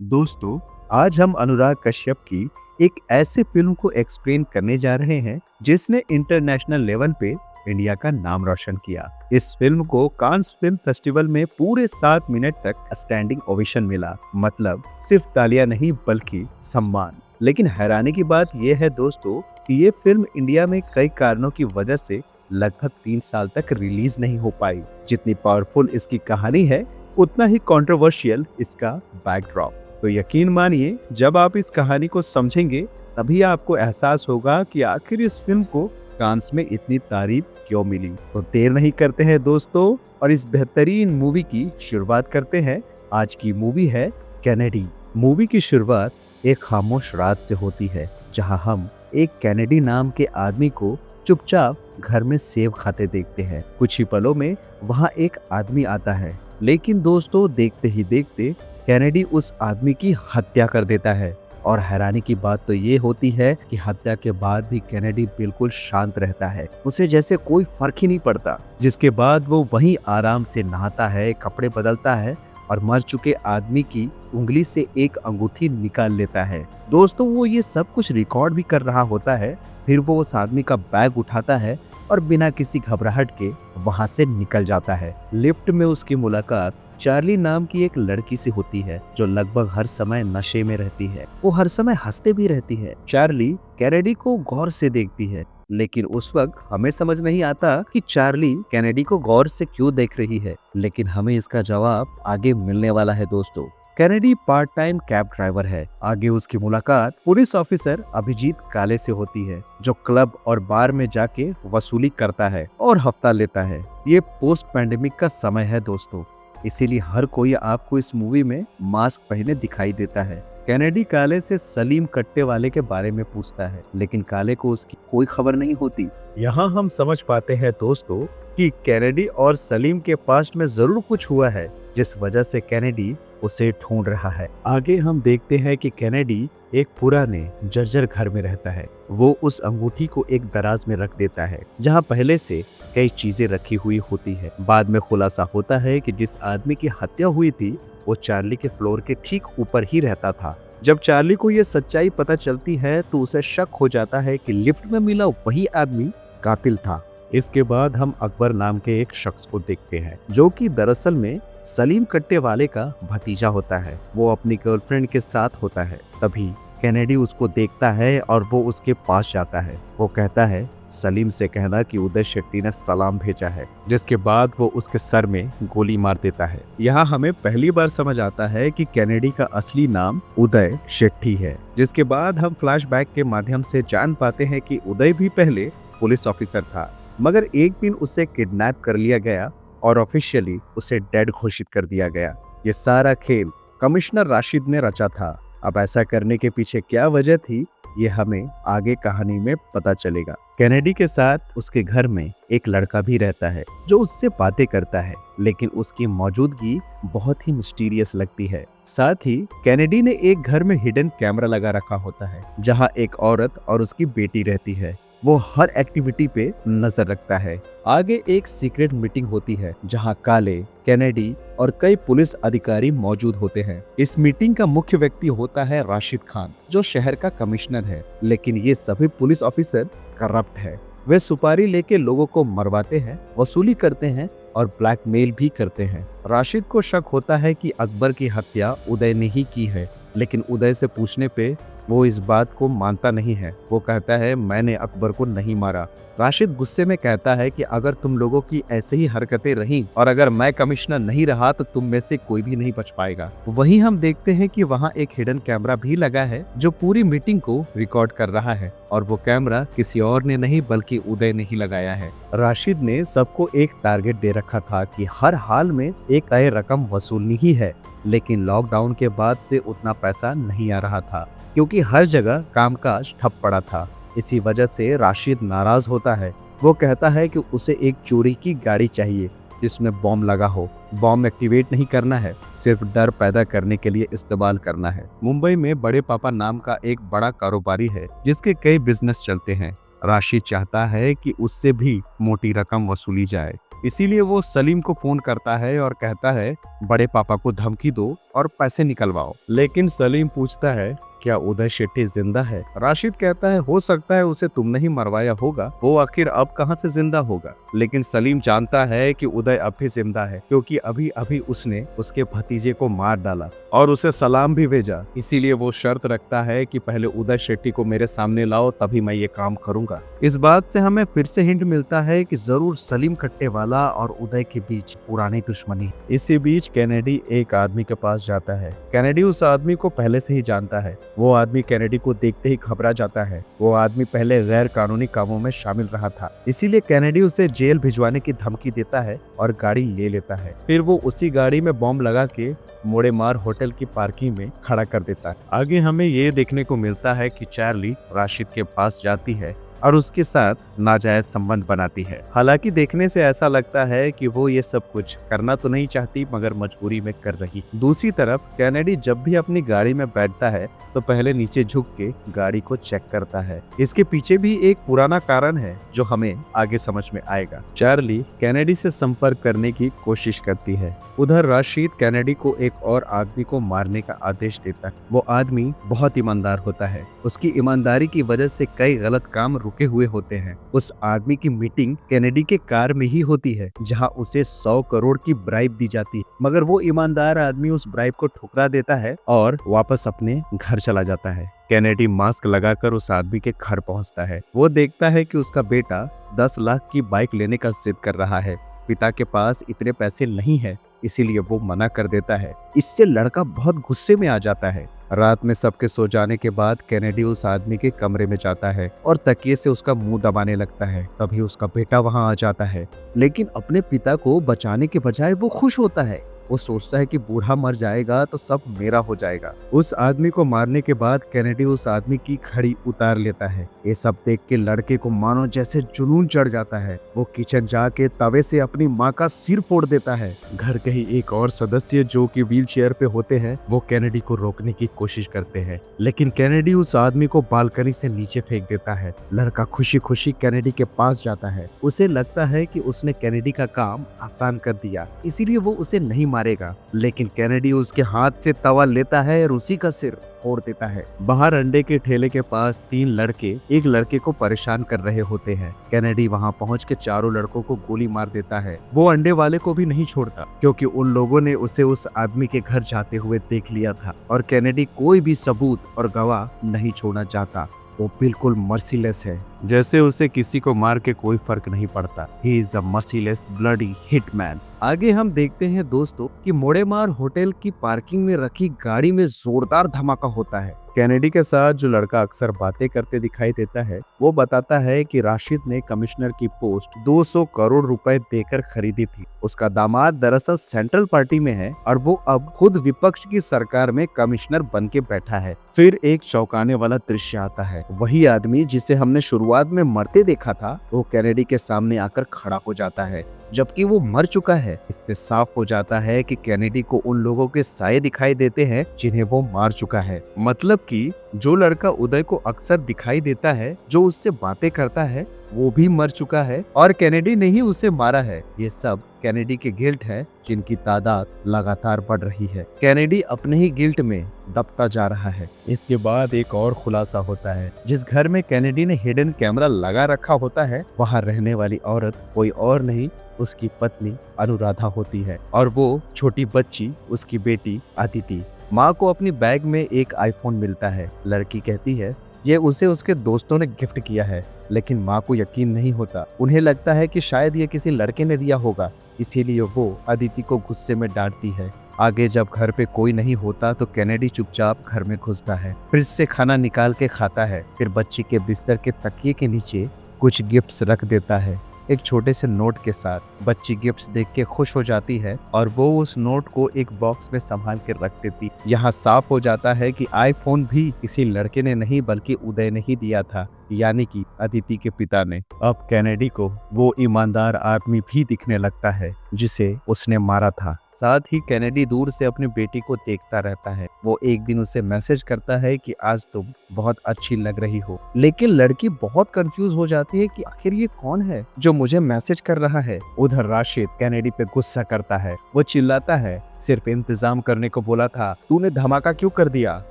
दोस्तों, आज हम अनुराग कश्यप की एक ऐसे फिल्म को एक्सप्लेन करने जा रहे हैं जिसने इंटरनेशनल लेवल पे इंडिया का नाम रोशन किया। इस फिल्म को कांस फिल्म फेस्टिवल में पूरे 7 मिनट तक स्टैंडिंग ओवेशन मिला। मतलब सिर्फ तालियां नहीं बल्कि सम्मान। लेकिन हैरानी की बात यह है दोस्तों कि ये फिल्म इंडिया में कई कारणों की वजह से लगभग 3 साल तक रिलीज नहीं हो पाई। जितनी पावरफुल इसकी कहानी है उतना ही कंट्रोवर्शियल इसका बैकड्रॉप। तो यकीन मानिए, जब आप इस कहानी को समझेंगे तभी आपको एहसास होगा कि आखिर इस फिल्म को कांस में इतनी तारीफ क्यों मिली। तो देर नहीं करते हैं दोस्तों और इस बेहतरीन मूवी की शुरुआत करते हैं। आज की मूवी है कैनेडी। मूवी की शुरुआत एक खामोश रात से होती है जहां हम एक कैनेडी नाम के आदमी को चुपचाप घर में सेब खाते देखते हैं। कुछ ही पलों में वहां एक आदमी आता है, लेकिन दोस्तों देखते ही देखते कैनेडी उस आदमी की हत्या कर देता है। और हैरानी की बात तो ये होती है कि हत्या के बाद भी कैनेडी बिल्कुल शांत रहता है, उसे जैसे कोई फर्क ही नहीं पड़ता। जिसके बाद वो वहीं आराम से नहाता है, कपड़े बदलता है और मर चुके आदमी की उंगली से एक अंगूठी निकाल लेता है। दोस्तों, वो ये सब कुछ रिकॉर्ड भी कर रहा होता है। फिर वो उस आदमी का बैग उठाता है और बिना किसी घबराहट के वहां से निकल जाता है। लिफ्ट में उसकी मुलाकात चार्ली नाम की एक लड़की से होती है जो लगभग हर समय नशे में रहती है। वो हर समय हंसते भी रहती है। चार्ली कैनेडी को गौर से देखती है, लेकिन उस वक्त हमें समझ नहीं आता कि चार्ली कैनेडी को गौर से क्यों देख रही है। लेकिन हमें इसका जवाब आगे मिलने वाला है दोस्तों। Kennedy part time cab driver है। आगे उसकी मुलाकात पुलिस ऑफिसर अभिजीत काले से होती है जो क्लब और बार में जाके वसूली करता है और हफ्ता लेता है। ये पोस्ट पैंडेमिक का समय है दोस्तों, इसीलिए हर कोई आपको इस मूवी में मास्क पहने दिखाई देता है। कैनेडी काले से सलीम कट्टे वाले के बारे में पूछता है, लेकिन काले को उसकी कोई खबर नहीं होती। यहाँ हम समझ पाते हैं दोस्तों कि कैनेडी और सलीम के पास्ट में जरूर कुछ हुआ है जिस वजह से कैनेडी उसे ढूंढ रहा है। आगे हम देखते हैं कि कैनेडी एक पुराने जर्जर घर में रहता है। वो उस अंगूठी को एक दराज में रख देता है जहां पहले से कई चीजें रखी हुई होती है। बाद में खुलासा होता है कि जिस आदमी की हत्या हुई थी वो चार्ली के फ्लोर के ठीक ऊपर ही रहता था। जब चार्ली को ये सच्चाई पता चलती है तो उसे शक हो जाता है कि लिफ्ट में मिला वही आदमी कातिल था। इसके बाद हम अकबर नाम के एक शख्स को देखते हैं जो कि दरअसल में सलीम कट्टे वाले का भतीजा होता है। वो अपनी गर्लफ्रेंड के साथ होता है। तभी कैनेडी उसको देखता है और वो उसके पास जाता है। वो कहता है सलीम से कहना कि उदय शेट्टी ने सलाम भेजा है, जिसके बाद वो उसके सर में गोली मार देता है। यहाँ हमें पहली बार समझ आता है कि कैनेडी का असली नाम उदय शेट्टी है। जिसके बाद हम फ्लैशबैक के माध्यम से जान पाते हैं कि उदय भी पहले पुलिस ऑफिसर था, मगर एक दिन उसे किडनैप कर लिया गया और ऑफिशियली उसे डेड घोषित कर दिया गया। ये सारा खेल कमिश्नर राशिद ने रचा था। अब ऐसा करने के पीछे क्या वजह थी ये हमें आगे कहानी में पता चलेगा। कैनेडी के साथ उसके घर में एक लड़का भी रहता है जो उससे बातें करता है, लेकिन उसकी मौजूदगी बहुत ही मिस्टीरियस लगती है। साथ ही कैनेडी ने एक घर में हिडन कैमरा लगा रखा होता है जहां एक औरत और उसकी बेटी रहती है। वो हर एक्टिविटी पे नजर रखता है। आगे एक सीक्रेट मीटिंग होती है जहां काले, कैनेडी और कई पुलिस अधिकारी मौजूद होते हैं। इस मीटिंग का मुख्य व्यक्ति होता है राशिद खान जो शहर का कमिश्नर है, लेकिन ये सभी पुलिस ऑफिसर करप्ट है। वे सुपारी लेके लोगों को मरवाते हैं, वसूली करते हैं और ब्लैकमेल भी करते हैं। राशिद को शक होता है कि अकबर की हत्या उदय ने ही की है, लेकिन उदय से पूछने पे वो इस बात को मानता नहीं है। वो कहता है मैंने अकबर को नहीं मारा। राशिद गुस्से में कहता है कि अगर तुम लोगों की ऐसे ही हरकतें रहीं और अगर मैं कमिश्नर नहीं रहा तो तुम में से कोई भी नहीं बच पाएगा। वहीं हम देखते हैं कि वहां एक हिडन कैमरा भी लगा है जो पूरी मीटिंग को रिकॉर्ड कर रहा है, और वो कैमरा किसी और ने नहीं बल्कि उदय ने ही लगाया है। राशिद ने सबको एक टारगेट दे रखा था कि हर हाल में एक तय रकम वसूलनी ही है, लेकिन लॉकडाउन के बाद से उतना पैसा नहीं आ रहा था क्योंकि हर जगह कामकाज ठप पड़ा था। इसी वजह से राशिद नाराज होता है। वो कहता है कि उसे एक चोरी की गाड़ी चाहिए जिसमें बॉम्ब लगा हो। बॉम्ब एक्टिवेट नहीं करना है, सिर्फ डर पैदा करने के लिए इस्तेमाल करना है। मुंबई में बड़े पापा नाम का एक बड़ा कारोबारी है जिसके कई बिजनेस चलते हैं। राशिद चाहता है कि उससे भी मोटी रकम वसूली जाए। इसीलिए वो सलीम को फोन करता है और कहता है बड़े पापा को धमकी दो और पैसे निकलवाओ। लेकिन सलीम पूछता है क्या उदय शेट्टी जिंदा है? राशिद कहता है हो सकता है उसे तुमने ही मरवाया होगा, वो आखिर अब कहां से जिंदा होगा। लेकिन सलीम जानता है कि उदय अब भी जिंदा है, क्योंकि अभी अभी उसने उसके भतीजे को मार डाला और उसे सलाम भी भेजा। इसीलिए वो शर्त रखता है कि पहले उदय शेट्टी को मेरे सामने लाओ, तभी मैं ये काम करूंगा। इस बात से हमें फिर से हिंट मिलता है कि जरूर सलीम कट्टेवाला और उदय के बीच पुरानी दुश्मनी। इसी बीच कैनेडी एक आदमी के पास जाता है। कैनेडी उस आदमी को पहले से ही जानता है। वो आदमी कैनेडी को देखते ही घबरा जाता है। वो आदमी पहले गैर कानूनी कामों में शामिल रहा था, इसीलिए कैनेडी उसे जेल भिजवाने की धमकी देता है और गाड़ी ले लेता है। फिर वो उसी गाड़ी में बॉम्ब लगा के मोड़ेमार होटल की पार्किंग में खड़ा कर देता है। आगे हमें ये देखने को मिलता है कि चार्ली राशिद के पास जाती है और उसके साथ नाजायज संबंध बनाती है। हालांकि देखने से ऐसा लगता है कि वो ये सब कुछ करना तो नहीं चाहती, मगर मजबूरी में कर रही। दूसरी तरफ कैनेडी जब भी अपनी गाड़ी में बैठता है तो पहले नीचे झुक के गाड़ी को चेक करता है। इसके पीछे भी एक पुराना कारण है जो हमें आगे समझ में आएगा। चार्ली कैनेडी से संपर्क करने की कोशिश करती है। उधर राशिद कैनेडी को एक और आदमी को मारने का आदेश देता है। वो आदमी बहुत ईमानदार होता है। उसकी ईमानदारी की वजह से कई गलत काम रुके हुए होते हैं। उस आदमी की मीटिंग कैनेडी के कार में ही होती है, जहां उसे 100 करोड़ की ब्राइब दी जाती है, मगर वो ईमानदार आदमी उस ब्राइब को ठुकरा देता है और वापस अपने घर चला जाता है। कैनेडी मास्क लगाकर उस आदमी के घर पहुंचता है। वो देखता है कि उसका बेटा 10 लाख की बाइक लेने का जिद कर रहा है। पिता के पास इतने पैसे नहीं है, इसीलिए वो मना कर देता है। इससे लड़का बहुत गुस्से में आ जाता है। रात में सबके सो जाने के बाद कैनेडी उस आदमी के कमरे में जाता है और तकिए से उसका मुंह दबाने लगता है। तभी उसका बेटा वहां आ जाता है, लेकिन अपने पिता को बचाने के बजाय वो खुश होता है। वो सोचता है कि बूढ़ा मर जाएगा तो सब मेरा हो जाएगा। उस आदमी को मारने के बाद कैनेडी उस आदमी की घड़ी उतार लेता है। ये सब देख के लड़के को मानो जैसे जुनून चढ़ जाता है। वो किचन जाके तवे से अपनी माँ का सिर फोड़ देता है। घर के ही एक और सदस्य जो कि व्हील चेयर पे होते हैं, वो कैनेडी को रोकने की कोशिश करते हैं, लेकिन कैनेडी उस आदमी को बालकनी से नीचे फेंक देता है। लड़का खुशी खुशी कैनेडी के पास जाता है। उसे लगता है कि उसने कैनेडी का काम आसान कर दिया, इसीलिए वो उसे नहीं मारेगा। लेकिन कैनेडी उसके हाथ से तवा लेता है और उसी का सिर फोड़ देता है। बाहर अंडे के ठेले के पास 3 लड़के एक लड़के को परेशान कर रहे होते हैं। कैनेडी वहां पहुंच के चारों लड़कों को गोली मार देता है। वो अंडे वाले को भी नहीं छोड़ता, क्योंकि उन लोगों ने उसे उस आदमी के घर जाते हुए देख लिया था और कैनेडी कोई भी सबूत और गवाह नहीं छोड़ना चाहता। वो बिल्कुल मर्सीलेस है, जैसे उसे किसी को मार के कोई फर्क नहीं पड़ता। He is a merciless bloody hitman. आगे हम देखते हैं दोस्तों कि मोड़ेमार होटल की पार्किंग में रखी गाड़ी में जोरदार धमाका होता है। कैनेडी के साथ जो लड़का अक्सर बातें करते दिखाई देता है, वो बताता है कि राशिद ने कमिश्नर की पोस्ट 200 करोड़ रुपए देकर खरीदी थी। उसका दामाद दरअसल सेंट्रल पार्टी में है और वो अब खुद विपक्ष की सरकार में कमिश्नर बन के बैठा है। फिर एक चौंकाने वाला दृश्य आता है। वही आदमी जिसे हमने शुरुआत में मरते देखा था, वो कैनेडी के सामने आकर खड़ा हो जाता है, जबकि वो मर चुका है। इससे साफ हो जाता है कि कैनेडी को उन लोगों के साए दिखाई देते हैं जिन्हें वो मार चुका है। मतलब कि जो लड़का उदय को अक्सर दिखाई देता है, जो उससे बातें करता है, वो भी मर चुका है और कैनेडी ने ही उसे मारा है। ये सब कैनेडी के गिल्ट है, जिनकी तादाद लगातार बढ़ रही है। कैनेडी अपने ही गिल्ट में दबता जा रहा है। इसके बाद एक और खुलासा होता है। जिस घर में कैनेडी ने हिडन कैमरा लगा रखा होता है, वहाँ रहने वाली औरत कोई और नहीं, उसकी पत्नी अनुराधा होती है और वो छोटी बच्ची उसकी बेटी अदिति। माँ को अपनी बैग में एक आईफोन मिलता है। लड़की कहती है ये उसे उसके दोस्तों ने गिफ्ट किया है, लेकिन माँ को यकीन नहीं होता। उन्हें लगता है कि शायद ये किसी लड़के ने दिया होगा, इसीलिए वो अदिति को गुस्से में डांटती है। आगे जब घर पे कोई नहीं होता तो कैनेडी चुपचाप घर में घुसता है, फ्रिज से खाना निकाल के खाता है, फिर बच्ची के बिस्तर के तकिए के नीचे कुछ गिफ्ट्स रख देता है, एक छोटे से नोट के साथ। बच्ची गिफ्ट्स देख के खुश हो जाती है और वो उस नोट को एक बॉक्स में संभाल के रख देती। यहाँ साफ हो जाता है कि आईफोन भी किसी लड़के ने नहीं बल्कि उदय ने ही दिया था। यानी कि अदिति के पिता ने। अब कैनेडी को वो ईमानदार आदमी भी दिखने लगता है जिसे उसने मारा था। साथ ही कैनेडी दूर से अपनी बेटी को देखता रहता है। वो एक दिन उसे मैसेज करता है कि आज तुम बहुत अच्छी लग रही हो, लेकिन लड़की बहुत कंफ्यूज हो जाती है कि आखिर ये कौन है जो मुझे मैसेज कर रहा है। उधर राशिद कैनेडी पे गुस्सा करता है। वो चिल्लाता है, सिर्फ इंतजाम करने को बोला था, तूने धमाका क्यों कर दिया?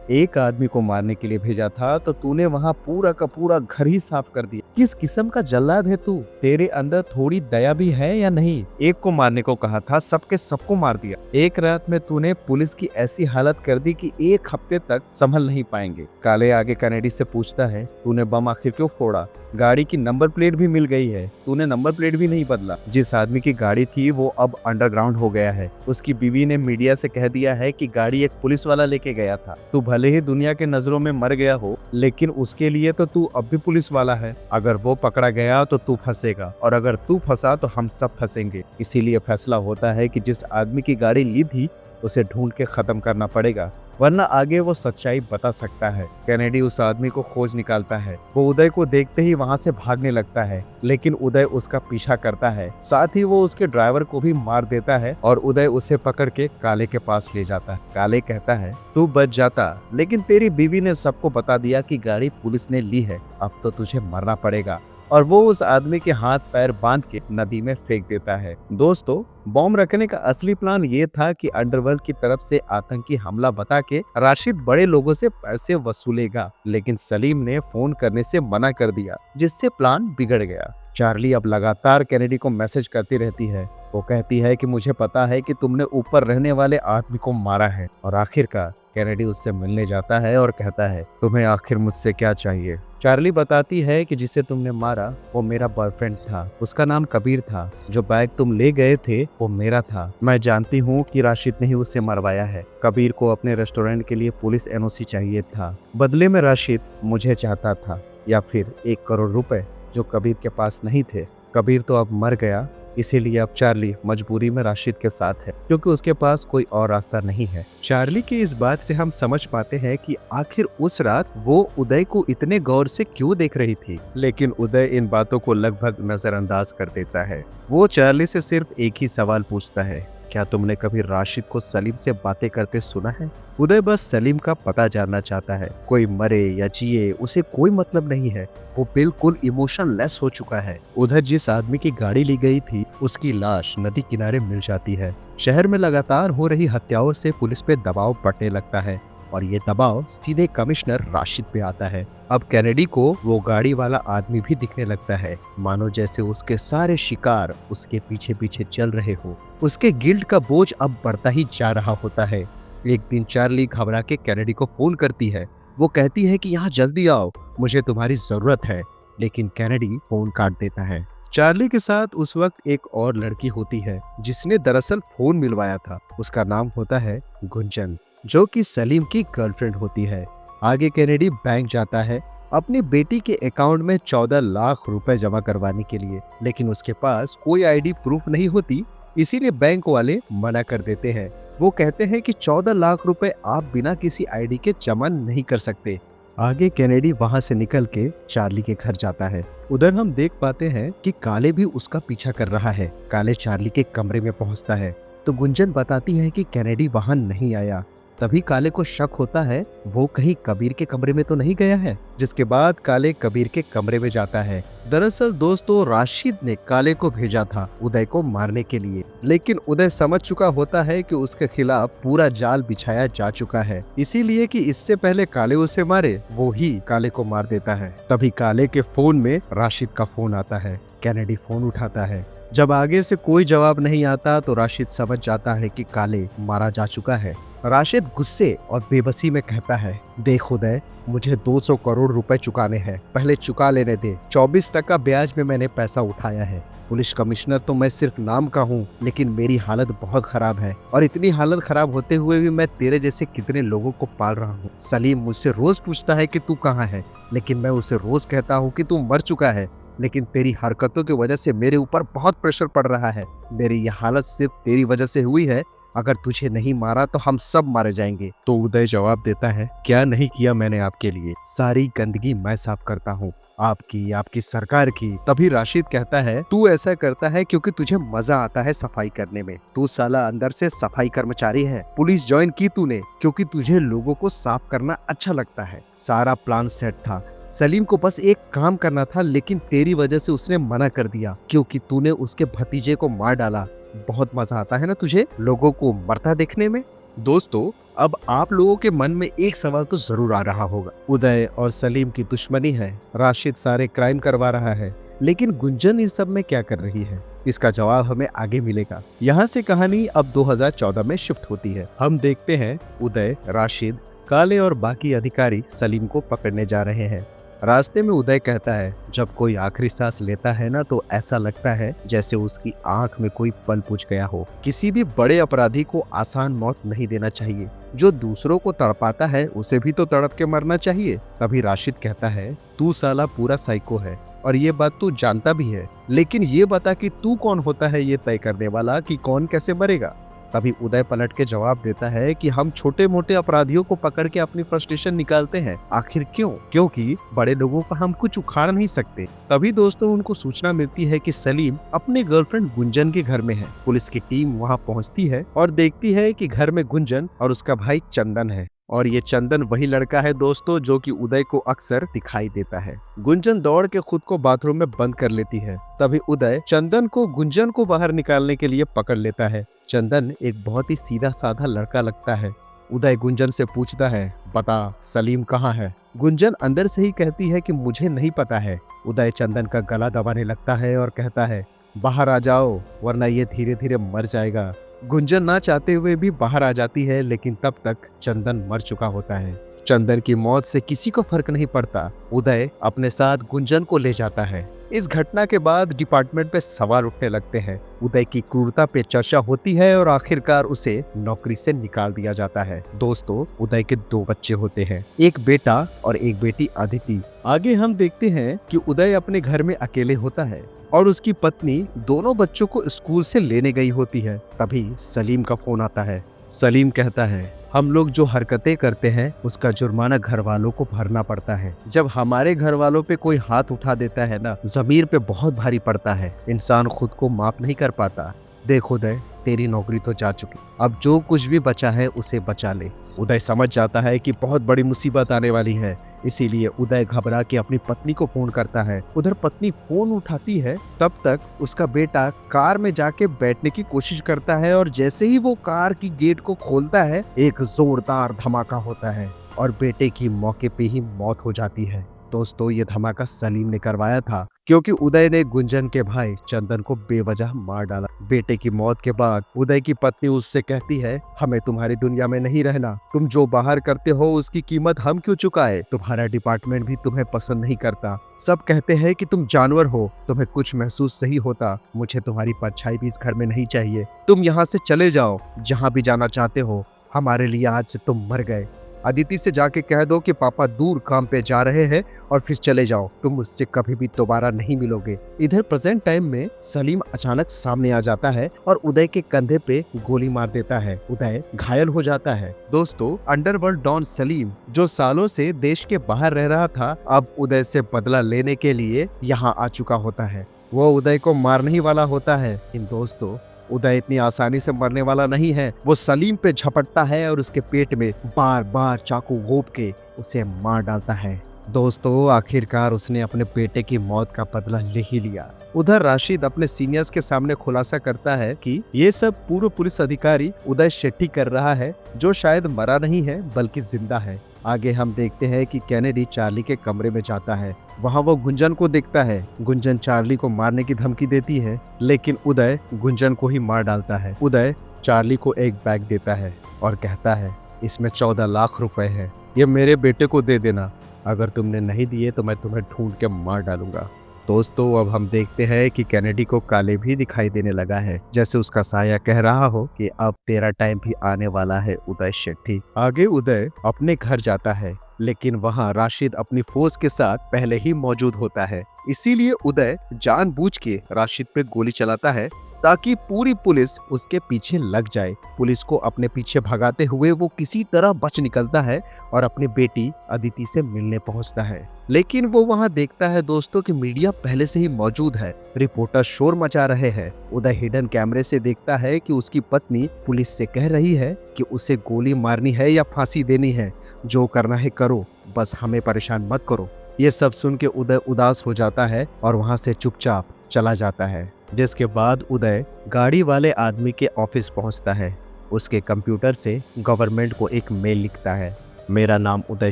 एक आदमी को मारने के लिए भेजा था तो तूने वहाँ पूरा का पूरा घर ही साफ कर दिया। किस किस्म का जल्लाद है तू? तेरे अंदर थोड़ी दया भी है या नहीं? एक को मारने को कहा था, सबके सबको मार दिया। एक रात में तूने पुलिस की ऐसी हालत कर दी कि एक हफ्ते तक संभल नहीं पाएंगे। काले आगे कैनेडी से पूछता है, तूने बम आखिर क्यों फोड़ा? गाड़ी की नंबर प्लेट भी मिल गई है, तूने नंबर प्लेट भी नहीं बदला। जिस आदमी की गाड़ी थी वो अब अंडरग्राउंड हो गया है। उसकी बीवी ने मीडिया से कह दिया है कि गाड़ी एक पुलिस वाला लेके गया था। तू भले ही दुनिया के नजरों में मर गया हो, लेकिन उसके लिए तो तू अब भी पुलिस वाला है। अगर वो पकड़ा गया तो तू फंसेगा, और अगर तू फंसा तो हम सब फंसेंगे। इसीलिए फैसला होता है कि जिस आदमी की गाड़ी ली थी उसे ढूंढ के खत्म करना पड़ेगा, वरना आगे वो सच्चाई बता सकता है। कैनेडी उस आदमी को खोज निकालता है। वो उदय को देखते ही वहाँ से भागने लगता है, लेकिन उदय उसका पीछा करता है। साथ ही वो उसके ड्राइवर को भी मार देता है और उदय उसे पकड़ के काले के पास ले जाता है। काले कहता है, तू बच जाता, लेकिन तेरी बीवी ने सबको बता दिया कि गाड़ी पुलिस ने ली है, अब तो तुझे मरना पड़ेगा। और वो उस आदमी के हाथ पैर बांध के नदी में फेंक देता है। दोस्तों, बॉम्ब रखने का असली प्लान ये था कि अंडरवर्ल्ड की तरफ से आतंकी हमला बता के राशिद बड़े लोगों से पैसे वसूलेगा, लेकिन सलीम ने फोन करने से मना कर दिया, जिससे प्लान बिगड़ गया। चार्ली अब लगातार कैनेडी को मैसेज करती रहती है। वो कहती है कि मुझे पता है कि तुमने ऊपर रहने वाले आदमी को मारा है। और आखिरकार कैनेडी उससे मिलने जाता है और कहता है, तुम्हें आखिर मुझसे क्या चाहिए? चार्ली बताती है कि जिसे तुमने मारा वो मेरा बॉयफ्रेंड था, उसका नाम कबीर था। जो बैग तुम ले गए थे वो मेरा था। मैं जानती हूँ कि राशिद ने ही उसे मरवाया है। कबीर को अपने रेस्टोरेंट के लिए पुलिस एनओसी चाहिए था। बदले में राशिद मुझे चाहता था, या फिर 1 करोड़ रुपए जो कबीर के पास नहीं थे। कबीर तो अब मर गया, इसीलिए अब चार्ली मजबूरी में राशिद के साथ है, क्योंकि उसके पास कोई और रास्ता नहीं है। चार्ली की इस बात से हम समझ पाते हैं कि आखिर उस रात वो उदय को इतने गौर से क्यों देख रही थी, लेकिन उदय इन बातों को लगभग नजरअंदाज कर देता है। वो चार्ली से सिर्फ एक ही सवाल पूछता है, क्या तुमने कभी राशिद को सलीम से बातें करते सुना है? उदय बस सलीम का पता जानना चाहता है। कोई मरे या जिए उसे कोई मतलब नहीं है। वो बिल्कुल इमोशनलेस हो चुका है। उधर जिस आदमी की गाड़ी ली गई थी उसकी लाश नदी किनारे मिल जाती है। शहर में लगातार हो रही हत्याओं से पुलिस पे दबाव बढ़ने लगता है, और ये दबाव सीधे कमिश्नर राशिद पे आता है। अब कैनेडी को वो गाड़ी वाला आदमी भी दिखने लगता है, मानो जैसे उसके सारे शिकार उसके पीछे पीछे चल रहे हो। उसके गिल्ट का बोझ अब बढ़ता ही जा रहा होता है। एक दिन चार्ली घबरा के कैनेडी को फोन करती है। वो कहती है कि यहाँ जल्दी आओ, मुझे तुम्हारी जरूरत है, लेकिन कैनेडी फोन काट देता है। चार्ली के साथ उस वक्त एक और लड़की होती है जिसने दरअसल फोन मिलवाया था। उसका नाम होता है गुंजन, जो कि सलीम की गर्लफ्रेंड होती है। आगे कैनेडी बैंक जाता है अपनी बेटी के अकाउंट में 14 लाख रुपए जमा करवाने के लिए, लेकिन उसके पास कोई आईडी प्रूफ नहीं होती, इसीलिए बैंक वाले मना कर देते हैं। वो कहते हैं कि 14 लाख रुपए आप बिना किसी आईडी के जमा नहीं कर सकते। आगे कैनेडी वहां से निकल के चार्ली के घर जाता है। उधर हम देख पाते हैं कि काले भी उसका पीछा कर रहा है। काले चार्ली के कमरे में पहुंचता है तो गुंजन बताती है कि कैनेडी वहां नहीं आया। तभी काले को शक होता है वो कहीं कबीर के कमरे में तो नहीं गया है, जिसके बाद काले कबीर के कमरे में जाता है। दरअसल दोस्तों, राशिद ने काले को भेजा था उदय को मारने के लिए, लेकिन उदय समझ चुका होता है कि उसके खिलाफ पूरा जाल बिछाया जा चुका है, इसीलिए कि इससे पहले काले उसे मारे वो ही काले को मार देता है। तभी काले के फोन में राशिद का फोन आता है। कैनेडी फोन उठाता है। जब आगे से कोई जवाब नहीं आता तो राशिद समझ जाता है कि काले मारा जा चुका है। राशिद गुस्से और बेबसी में कहता है, देख उदय, मुझे 200 करोड़ रुपए चुकाने हैं, पहले चुका लेने दे। 24% ब्याज में मैंने पैसा उठाया है। पुलिस कमिश्नर तो मैं सिर्फ नाम का हूँ, लेकिन मेरी हालत बहुत खराब है, और इतनी हालत खराब होते हुए भी मैं तेरे जैसे कितने लोगों को पाल रहा हूँ। सलीम मुझसे रोज पूछता है कि तू कहाँ है, लेकिन मैं उसे रोज कहता हूँ कि तू मर चुका है, लेकिन तेरी हरकतों की वजह से मेरे ऊपर बहुत प्रेशर पड़ रहा है। मेरी यह हालत सिर्फ तेरी वजह से हुई है, अगर तुझे नहीं मारा तो हम सब मारे जाएंगे। तो उदय जवाब देता है, क्या नहीं किया मैंने आपके लिए? सारी गंदगी मैं साफ करता हूँ। आपकी आपकी सरकार की। तभी राशिद कहता है तू ऐसा करता है क्योंकि तुझे मजा आता है सफाई करने में। तू साला अंदर से सफाई कर्मचारी है। पुलिस ज्वाइन की तूने क्योंकि तुझे लोगों को साफ करना अच्छा लगता है। सारा प्लान सेट था। सलीम को बस एक काम करना था, लेकिन तेरी वजह से उसने मना कर दिया क्योंकि तूने उसके भतीजे को मार डाला। बहुत मजा आता है ना तुझे लोगों को मरता देखने में। दोस्तों, अब आप लोगों के मन में एक सवाल तो जरूर आ रहा होगा, उदय और सलीम की दुश्मनी है, राशिद सारे क्राइम करवा रहा है, लेकिन गुंजन इस सब में क्या कर रही है? इसका जवाब हमें आगे मिलेगा। यहाँ से कहानी अब 2014 में शिफ्ट होती है। हम देखते हैं उदय, राशिद, काले और बाकी अधिकारी सलीम को पकड़ने जा रहे हैं। रास्ते में उदय कहता है जब कोई आखिरी सांस लेता है ना तो ऐसा लगता है जैसे उसकी आंख में कोई पल पूछ गया हो। किसी भी बड़े अपराधी को आसान मौत नहीं देना चाहिए। जो दूसरों को तड़पाता है उसे भी तो तड़प के मरना चाहिए। तभी राशिद कहता है तू साला पूरा साइको है और ये बात तू जानता भी है, लेकिन ये बता कि तू कौन होता है ये तय करने वाला कि कौन कैसे मरेगा। तभी उदय पलट के जवाब देता है कि हम छोटे मोटे अपराधियों को पकड़ के अपनी फ्रस्ट्रेशन निकालते हैं। आखिर क्यों? क्योंकि बड़े लोगों का हम कुछ उखाड़ नहीं सकते। तभी दोस्तों उनको सूचना मिलती है कि सलीम अपने गर्लफ्रेंड गुंजन के घर में है। पुलिस की टीम वहां पहुंचती है और देखती है कि घर में गुंजन और उसका भाई चंदन है। और ये चंदन वही लड़का है दोस्तों जो कि उदय को अक्सर दिखाई देता है। गुंजन दौड़ के खुद को बाथरूम में बंद कर लेती है। तभी उदय चंदन को गुंजन को बाहर निकालने के लिए पकड़ लेता है। चंदन एक बहुत ही सीधा साधा लड़का लगता है। उदय गुंजन से पूछता है बता सलीम कहाँ है? गुंजन अंदर से ही कहती है कि मुझे नहीं पता है। उदय चंदन का गला दबाने लगता है और कहता है बाहर आ जाओ वरना ये धीरे धीरे मर जाएगा। गुंजन ना चाहते हुए भी बाहर आ जाती है, लेकिन तब तक चंदन मर चुका होता है। चंदन की मौत से किसी को फर्क नहीं पड़ता। उदय अपने साथ गुंजन को ले जाता है। इस घटना के बाद डिपार्टमेंट पे सवाल उठने लगते हैं। उदय की क्रूरता पे चर्चा होती है और आखिरकार उसे नौकरी से निकाल दिया जाता है। दोस्तों, उदय के 2 बच्चे होते हैं, एक बेटा और एक बेटी अदिति। आगे हम देखते हैं कि उदय अपने घर में अकेले होता है और उसकी पत्नी दोनों बच्चों को स्कूल से लेने गई होती है। तभी सलीम का फोन आता है। सलीम कहता है हम लोग जो हरकतें करते हैं उसका जुर्माना घर वालों को भरना पड़ता है। जब हमारे घर वालों पे कोई हाथ उठा देता है ना, जमीर पे बहुत भारी पड़ता है। इंसान खुद को माफ नहीं कर पाता। देख उदय, तेरी नौकरी तो जा चुकी, अब जो कुछ भी बचा है उसे बचा ले। उदय समझ जाता है कि बहुत बड़ी मुसीबत आने वाली है, इसीलिए उदय घबरा के अपनी पत्नी को फोन करता है। उधर पत्नी फोन उठाती है, तब तक उसका बेटा कार में जाके बैठने की कोशिश करता है और जैसे ही वो कार की गेट को खोलता है एक जोरदार धमाका होता है और बेटे की मौके पे ही मौत हो जाती है। दोस्तों, ये धमाका सलीम ने करवाया था क्योंकि उदय ने गुंजन के भाई चंदन को बेवजह मार डाला। बेटे की मौत के बाद उदय की पत्नी उससे कहती है हमें तुम्हारी दुनिया में नहीं रहना। तुम जो बाहर करते हो उसकी कीमत हम क्यों चुकाए? तुम्हारा डिपार्टमेंट भी तुम्हें पसंद नहीं करता। सब कहते हैं कि तुम जानवर हो, तुम्हें कुछ महसूस नहीं होता। मुझे तुम्हारी परछाई भी इस घर में नहीं चाहिए। तुम यहाँ से चले जाओ, जहाँ भी जाना चाहते हो। हमारे लिए आज से तुम मर गए। अदिति से जाके कह दो कि पापा दूर काम पे जा रहे हैं और फिर चले जाओ। तुम मुझसे कभी भी दोबारा नहीं मिलोगे। इधर प्रेजेंट टाइम में सलीम अचानक सामने आ जाता है और उदय के कंधे पे गोली मार देता है। उदय घायल हो जाता है। दोस्तों, अंडरवर्ल्ड डॉन सलीम जो सालों से देश के बाहर रह रहा था, अब उदय से बदला लेने के लिए यहाँ आ चुका होता है। वो उदय को मारने ही वाला होता है, लेकिन दोस्तों उदय इतनी आसानी से मरने वाला नहीं है। वो सलीम पे झपटता है और उसके पेट में बार बार चाकू घोंप के उसे मार डालता है। दोस्तों, आखिरकार उसने अपने बेटे की मौत का बदला ले ही लिया। उधर राशिद अपने सीनियर्स के सामने खुलासा करता है कि ये सब पूर्व पुलिस अधिकारी उदय शेट्टी कर रहा है, जो शायद मरा नहीं है बल्कि जिंदा है। आगे हम देखते हैं कि कैनेडी चार्ली के कमरे में जाता है। वहाँ वो गुंजन को देखता है। गुंजन चार्ली को मारने की धमकी देती है, लेकिन उदय गुंजन को ही मार डालता है। उदय चार्ली को एक बैग देता है और कहता है इसमें 14 लाख रुपए है, ये मेरे बेटे को दे देना। अगर तुमने नहीं दिए तो मैं तुम्हें ढूंढ के मार डालूंगा। दोस्तों, अब हम देखते हैं कि कैनेडी को काले भी दिखाई देने लगा है, जैसे उसका साया कह रहा हो कि अब तेरा टाइम भी आने वाला है उदय शेट्टी। आगे उदय अपने घर जाता है, लेकिन वहाँ राशिद अपनी फोर्स के साथ पहले ही मौजूद होता है। इसीलिए उदय जानबूझ के राशिद पे गोली चलाता है ताकि पूरी पुलिस उसके पीछे लग जाए। पुलिस को अपने पीछे भगाते हुए वो किसी तरह बच निकलता है और अपनी बेटी अदिति से मिलने पहुंचता है। लेकिन वो वहां देखता है दोस्तों कि मीडिया पहले से ही मौजूद है, रिपोर्टर शोर मचा रहे हैं। उदय हिडन कैमरे से देखता है कि उसकी पत्नी पुलिस से कह रही है कि उसे गोली मारनी है या फांसी देनी है, जो करना है करो, बस हमें परेशान मत करो। ये सब सुन के उदय उदास हो जाता है और वहां से चुपचाप चला जाता है। जिसके बाद उदय गाड़ी वाले आदमी के ऑफिस पहुंचता है। उसके कंप्यूटर से गवर्नमेंट को एक मेल लिखता है। मेरा नाम उदय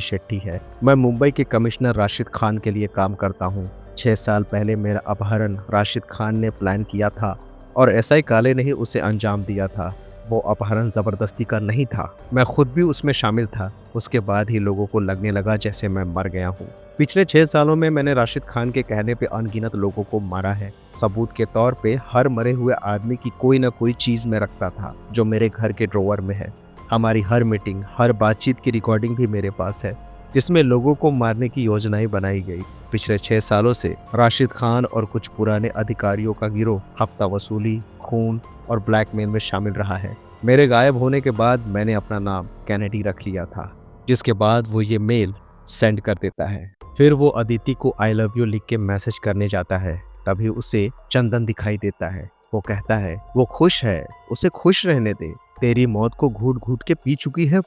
शेट्टी है, मैं मुंबई के कमिश्नर राशिद खान के लिए काम करता हूँ। 6 साल पहले मेरा अपहरण राशिद खान ने प्लान किया था और एसआई काले ने ही उसे अंजाम दिया था। वो अपहरण जबरदस्ती का नहीं था, मैं खुद भी उसमें शामिल था। उसके बाद ही लोगों को लगने लगा जैसे मैं मर गया हूँ। पिछले 6 सालों में मैंने राशिद खान के कहने पे अनगिनत लोगों को मारा है। सबूत के तौर पे हर मरे हुए आदमी की कोई ना कोई चीज में रखता था, जो मेरे घर के ड्रॉवर में है। हमारी हर मीटिंग, हर बातचीत की रिकॉर्डिंग भी मेरे पास है, जिसमें लोगों को मारने की योजनाएं बनाई गई। पिछले 6 सालों से राशिद खान और कुछ पुराने अधिकारियों का गिरोह हफ्ता वसूली, खून और ब्लैकमेल में शामिल रहा है। मेरे गायब होने के बाद मैंने अपना नाम कैनेडी रख लिया था, जिसके बाद वो ये मेल सेंड कर देता है। फिर वो अदिति को आई लव यू लिख के मैसेज करने जाता है। तभी उसे चंदन दिखाई देता है। वो कहता है वो खुश है, उसे खुश रहने दे। तेरी मौत को घूट घूट के पी चुकी है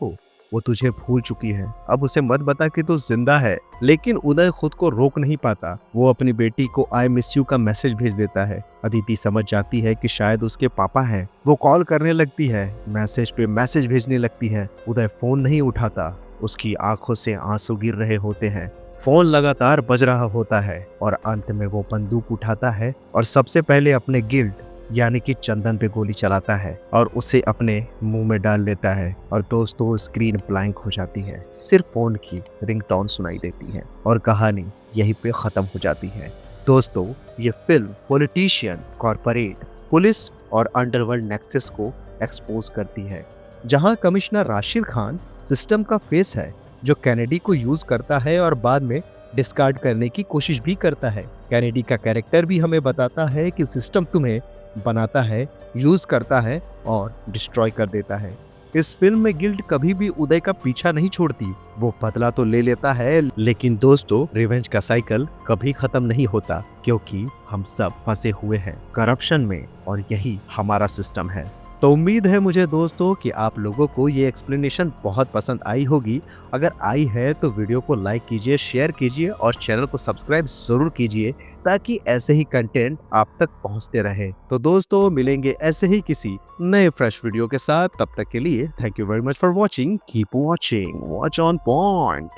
वो तुझे भूल चुकी है। अब उसे मत बता कि तू जिंदा है। लेकिन उदय खुद को रोक नहीं पाता। वो अपनी बेटी को आई मिस यू का मैसेज भेज देता है। अदिति समझ जाती है कि शायद उसके पापा हैं। वो कॉल करने लगती है, मैसेज पे मैसेज भेजने लगती है। उदय फोन नहीं उठाता। उसकी आंखों से आंसू गिर रहे होते हैं। फोन लगातार बज रहा होता है और अंत में वो बंदूक उठाता है और सबसे पहले अपने गिल्ट यानी कि चंदन पे गोली चलाता है और उसे अपने मुंह में डाल लेता है। और दोस्तों स्क्रीन ब्लैंक हो जाती है। सिर्फ फोन की रिंगटोन सुनाई देती है और कहानी यहीं पे खत्म हो जाती है। दोस्तों ये फिल्म पॉलिटिशियन, कॉर्पोरेट, पुलिस और अंडरवर्ल्ड नेक्सस को एक्सपोज करती है, जहां कमिश्नर राशिद खान सिस्टम का फेस है, जो कैनेडी को यूज करता है और बाद में डिस्कार्ड करने की कोशिश भी करता है। कैनेडी का कैरेक्टर भी हमें बताता है कि सिस्टम तुम्हें बनाता है, यूज करता है और डिस्ट्रॉय कर देता है। इस फिल्म में गिल्ट कभी भी उदय का पीछा नहीं छोड़ती। वो बदला तो ले लेता है, लेकिन दोस्तों रिवेंज का साइकिल कभी खत्म नहीं होता, क्योंकि हम सब फंसे हुए हैं करप्शन में और यही हमारा सिस्टम है। तो उम्मीद है मुझे दोस्तों कि आप लोगों को ये एक्सप्लेनेशन बहुत पसंद आई होगी। अगर आई है तो वीडियो को लाइक कीजिए, शेयर कीजिए और चैनल को सब्सक्राइब जरूर कीजिए, ताकि ऐसे ही कंटेंट आप तक पहुंचते रहे। तो दोस्तों मिलेंगे ऐसे ही किसी नए फ्रेश वीडियो के साथ। तब तक के लिए thank you very much for watching. Keep watching, watch on point.